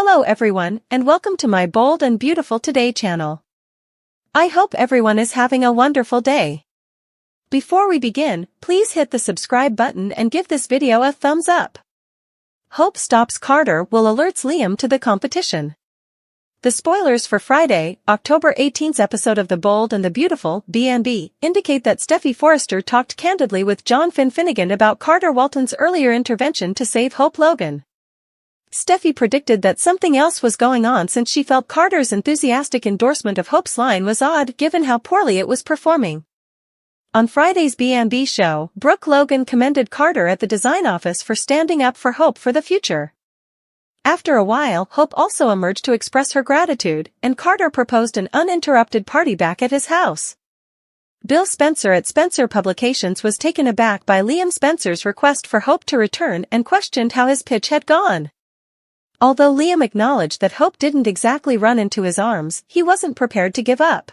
Hello everyone, and welcome to my Bold and Beautiful Today channel. I hope everyone is having a wonderful day. Before we begin, please hit the subscribe button and give this video a thumbs up. Hope stops Carter will alerts Liam to the competition. The spoilers for Friday, October 18th episode of The Bold and the Beautiful, B&B, indicate that Steffy Forrester talked candidly with John Finnegan about Carter Walton's earlier intervention to save Hope Logan. Steffy predicted that something else was going on since she felt Carter's enthusiastic endorsement of Hope's line was odd given how poorly it was performing. On Friday's B&B show, Brooke Logan commended Carter at the design office for standing up for Hope for the future. After a while, Hope also emerged to express her gratitude, and Carter proposed an uninterrupted party back at his house. Bill Spencer at Spencer Publications was taken aback by Liam Spencer's request for Hope to return and questioned how his pitch had gone. Although Liam acknowledged that Hope didn't exactly run into his arms, he wasn't prepared to give up.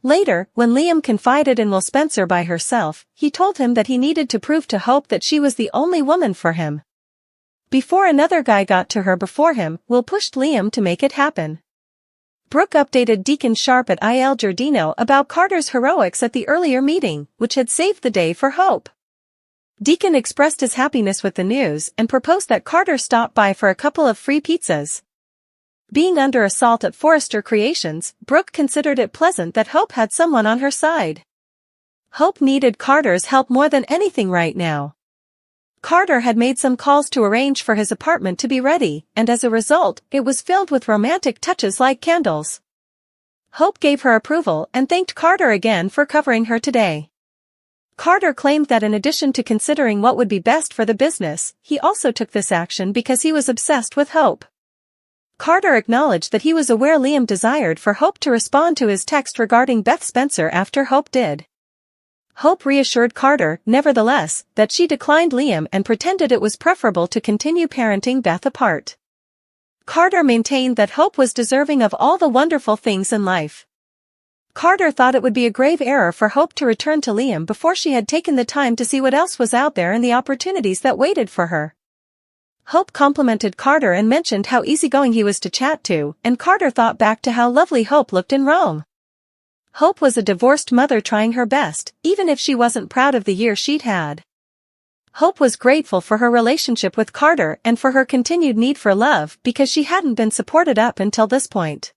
Later, when Liam confided in Will Spencer by herself, he told him that he needed to prove to Hope that she was the only woman for him. Before another guy got to her before him, Will pushed Liam to make it happen. Brooke updated Deacon Sharp at Il Giardino about Carter's heroics at the earlier meeting, which had saved the day for Hope. Deacon expressed his happiness with the news and proposed that Carter stop by for a couple of free pizzas. Being under assault at Forrester Creations, Brooke considered it pleasant that Hope had someone on her side. Hope needed Carter's help more than anything right now. Carter had made some calls to arrange for his apartment to be ready, and as a result, it was filled with romantic touches like candles. Hope gave her approval and thanked Carter again for covering her today. Carter claimed that in addition to considering what would be best for the business, he also took this action because he was obsessed with Hope. Carter acknowledged that he was aware Liam desired for Hope to respond to his text regarding Beth Spencer after Hope did. Hope reassured Carter, nevertheless, that she declined Liam and pretended it was preferable to continue parenting Beth apart. Carter maintained that Hope was deserving of all the wonderful things in life. Carter thought it would be a grave error for Hope to return to Liam before she had taken the time to see what else was out there and the opportunities that waited for her. Hope complimented Carter and mentioned how easygoing he was to chat to, and Carter thought back to how lovely Hope looked in Rome. Hope was a divorced mother trying her best, even if she wasn't proud of the year she'd had. Hope was grateful for her relationship with Carter and for her continued need for love because she hadn't been supported up until this point.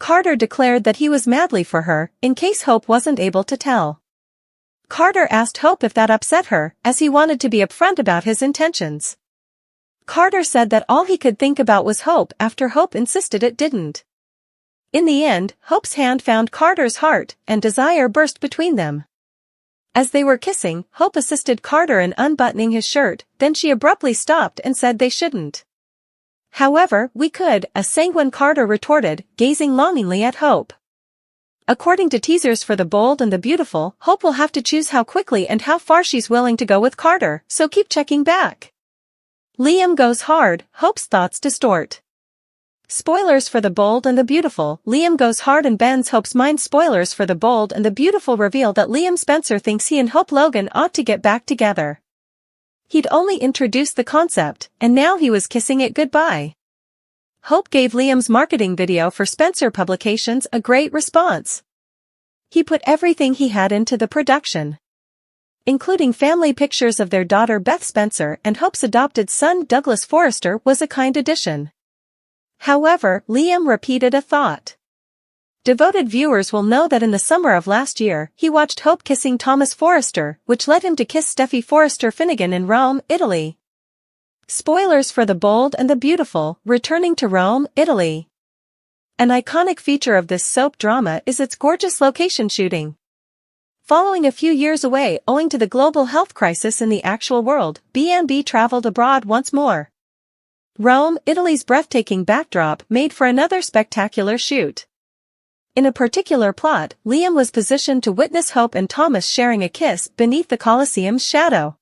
Carter declared that he was madly for her, in case Hope wasn't able to tell. Carter asked Hope if that upset her, as he wanted to be upfront about his intentions. Carter said that all he could think about was Hope after Hope insisted it didn't. In the end, Hope's hand found Carter's heart, and desire burst between them. As they were kissing, Hope assisted Carter in unbuttoning his shirt, then she abruptly stopped and said they shouldn't. However, we could, a sanguine Carter retorted, gazing longingly at Hope. According to teasers for The Bold and the Beautiful, Hope will have to choose how quickly and how far she's willing to go with Carter, so keep checking back. Liam goes hard, Hope's thoughts distort. Spoilers for The Bold and the Beautiful, Liam goes hard and bends Hope's mind. Spoilers for The Bold and the Beautiful reveal that Liam Spencer thinks he and Hope Logan ought to get back together. He'd only introduced the concept, and now he was kissing it goodbye. Hope gave Liam's marketing video for Spencer Publications a great response. He put everything he had into the production, including family pictures of their daughter Beth Spencer and Hope's adopted son Douglas Forrester was a kind addition. However, Liam repeated a thought. Devoted viewers will know that in the summer of last year, he watched Hope kissing Thomas Forrester, which led him to kiss Steffy Forrester Finnegan in Rome, Italy. Spoilers for The Bold and the Beautiful, returning to Rome, Italy. An iconic feature of this soap drama is its gorgeous location shooting. Following a few years away owing to the global health crisis in the actual world, B&B traveled abroad once more. Rome, Italy's breathtaking backdrop made for another spectacular shoot. In a particular plot, Liam was positioned to witness Hope and Thomas sharing a kiss beneath the Colosseum's shadow.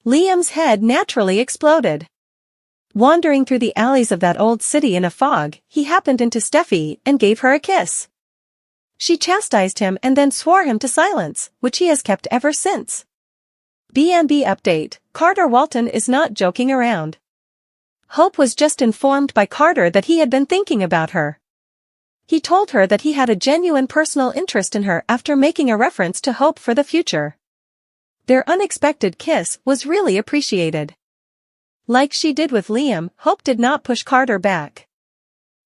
Liam's head naturally exploded. Wandering through the alleys of that old city in a fog, he happened into Steffy and gave her a kiss. She chastised him and then swore him to silence, which he has kept ever since. B&B update, Carter Walton is not joking around. Hope was just informed by Carter that he had been thinking about her. He told her that he had a genuine personal interest in her after making a reference to hope for the future. Their unexpected kiss was really appreciated. Like she did with Liam, Hope did not push Carter back.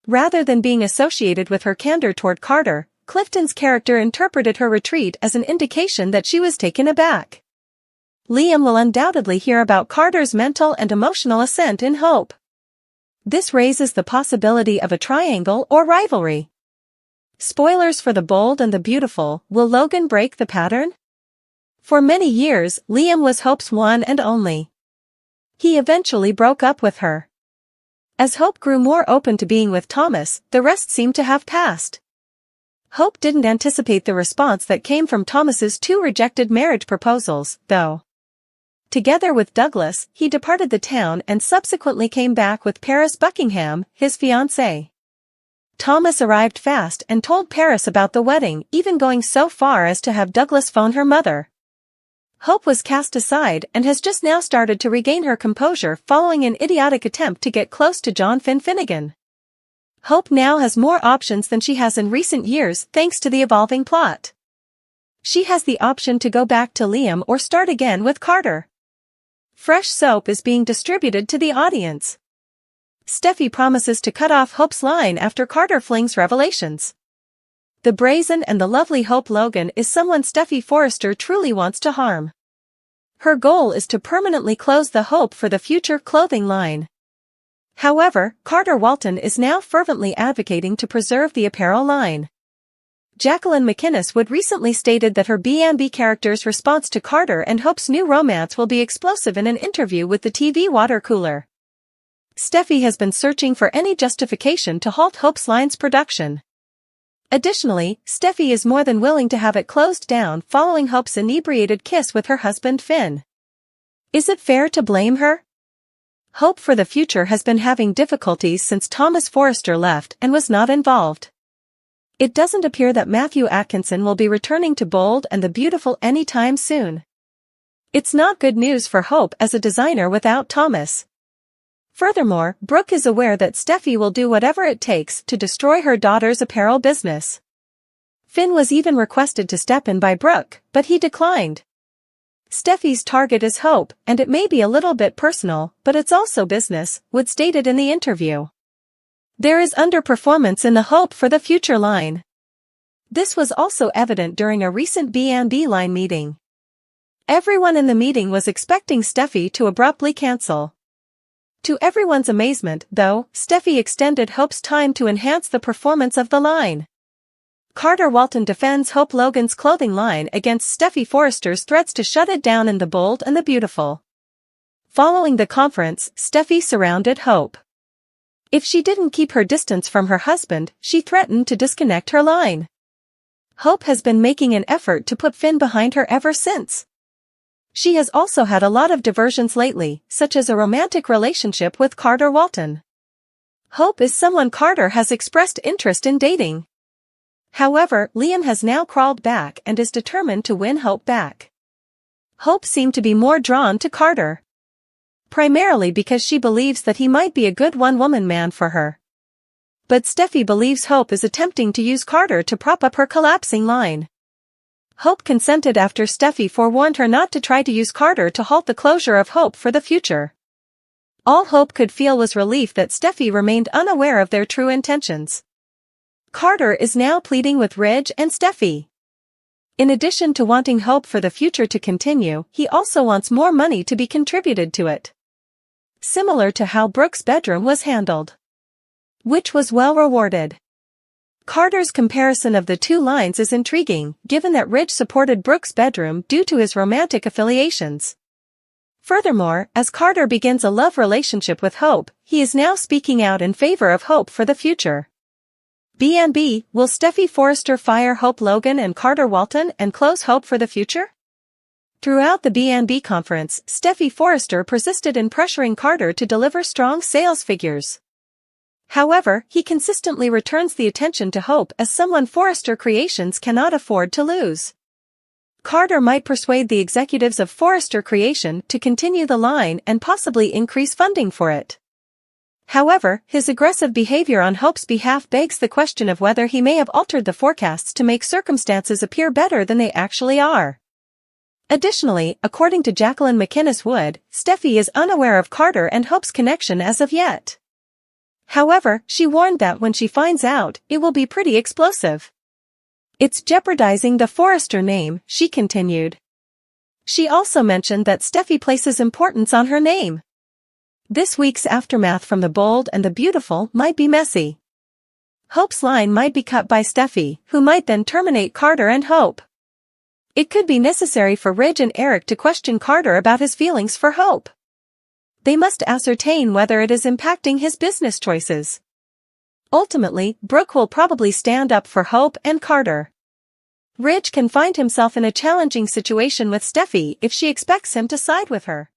Rather than being associated with her candor toward Carter, Clifton's character interpreted her retreat as an indication that she was taken aback. Liam will undoubtedly hear about Carter's mental and emotional ascent in Hope. This raises the possibility of a triangle or rivalry. Spoilers for The Bold and the Beautiful: will Logan break the pattern? For many years, Liam was Hope's one and only. He eventually broke up with her. As Hope grew more open to being with Thomas, the rest seemed to have passed. Hope didn't anticipate the response that came from Thomas's 2 rejected marriage proposals, though. Together with Douglas, he departed the town and subsequently came back with Paris Buckingham, his fiancée. Thomas arrived fast and told Paris about the wedding, even going so far as to have Douglas phone her mother. Hope was cast aside and has just now started to regain her composure following an idiotic attempt to get close to John Finnegan. Hope now has more options than she has in recent years thanks to the evolving plot. She has the option to go back to Liam or start again with Carter. Fresh soap is being distributed to the audience. Steffi promises to cut off Hope's line after Carter flings revelations. The brazen and the lovely Hope Logan is someone Steffi Forrester truly wants to harm. Her goal is to permanently close the Hope for the Future clothing line. However, Carter Walton is now fervently advocating to preserve the apparel line. Jacqueline McInnes would recently stated that her B&B character's response to Carter and Hope's new romance will be explosive in an interview with the TV water cooler. Steffi has been searching for any justification to halt Hope's line's production. Additionally, Steffi is more than willing to have it closed down following Hope's inebriated kiss with her husband Finn. Is it fair to blame her? Hope for the Future has been having difficulties since Thomas Forrester left and was not involved. It doesn't appear that Matthew Atkinson will be returning to Bold and the Beautiful anytime soon. It's not good news for Hope as a designer without Thomas. Furthermore, Brooke is aware that Steffi will do whatever it takes to destroy her daughter's apparel business. Finn was even requested to step in by Brooke, but he declined. Steffi's target is Hope, and it may be a little bit personal, but it's also business, Wood stated in the interview. There is underperformance in the Hope for the Future line. This was also evident during a recent B&B line meeting. Everyone in the meeting was expecting Steffi to abruptly cancel. To everyone's amazement, though, Steffi extended Hope's time to enhance the performance of the line. Carter Walton defends Hope Logan's clothing line against Steffi Forrester's threats to shut it down in The Bold and the Beautiful. Following the conference, Steffi surrounded Hope. If she didn't keep her distance from her husband, she threatened to disconnect her line. Hope has been making an effort to put Finn behind her ever since. She has also had a lot of diversions lately, such as a romantic relationship with Carter Walton. Hope is someone Carter has expressed interest in dating. However, Liam has now crawled back and is determined to win Hope back. Hope seemed to be more drawn to Carter. Primarily because she believes that he might be a good one-woman man for her. But Steffi believes Hope is attempting to use Carter to prop up her collapsing line. Hope consented after Steffi forewarned her not to try to use Carter to halt the closure of Hope for the Future. All Hope could feel was relief that Steffi remained unaware of their true intentions. Carter is now pleading with Ridge and Steffi. In addition to wanting Hope for the Future to continue, he also wants more money to be contributed to it. Similar to how Brooke's bedroom was handled. Which was well rewarded. Carter's comparison of the two lines is intriguing, given that Ridge supported Brooke's bedroom due to his romantic affiliations. Furthermore, as Carter begins a love relationship with Hope, he is now speaking out in favor of Hope for the Future. B&B, will Steffi Forrester fire Hope Logan and Carter Walton and close Hope for the Future? Throughout the B&B conference, Steffi Forrester persisted in pressuring Carter to deliver strong sales figures. However, he consistently returns the attention to Hope as someone Forrester Creations cannot afford to lose. Carter might persuade the executives of Forrester Creation to continue the line and possibly increase funding for it. However, his aggressive behavior on Hope's behalf begs the question of whether he may have altered the forecasts to make circumstances appear better than they actually are. Additionally, according to Jacqueline McInnes Wood, Steffi is unaware of Carter and Hope's connection as of yet. However, she warned that when she finds out, it will be pretty explosive. It's jeopardizing the Forrester name, she continued. She also mentioned that Steffi places importance on her name. This week's aftermath from The Bold and the Beautiful might be messy. Hope's line might be cut by Steffi, who might then terminate Carter and Hope. It could be necessary for Ridge and Eric to question Carter about his feelings for Hope. They must ascertain whether it is impacting his business choices. Ultimately, Brooke will probably stand up for Hope and Carter. Ridge can find himself in a challenging situation with Steffi if she expects him to side with her.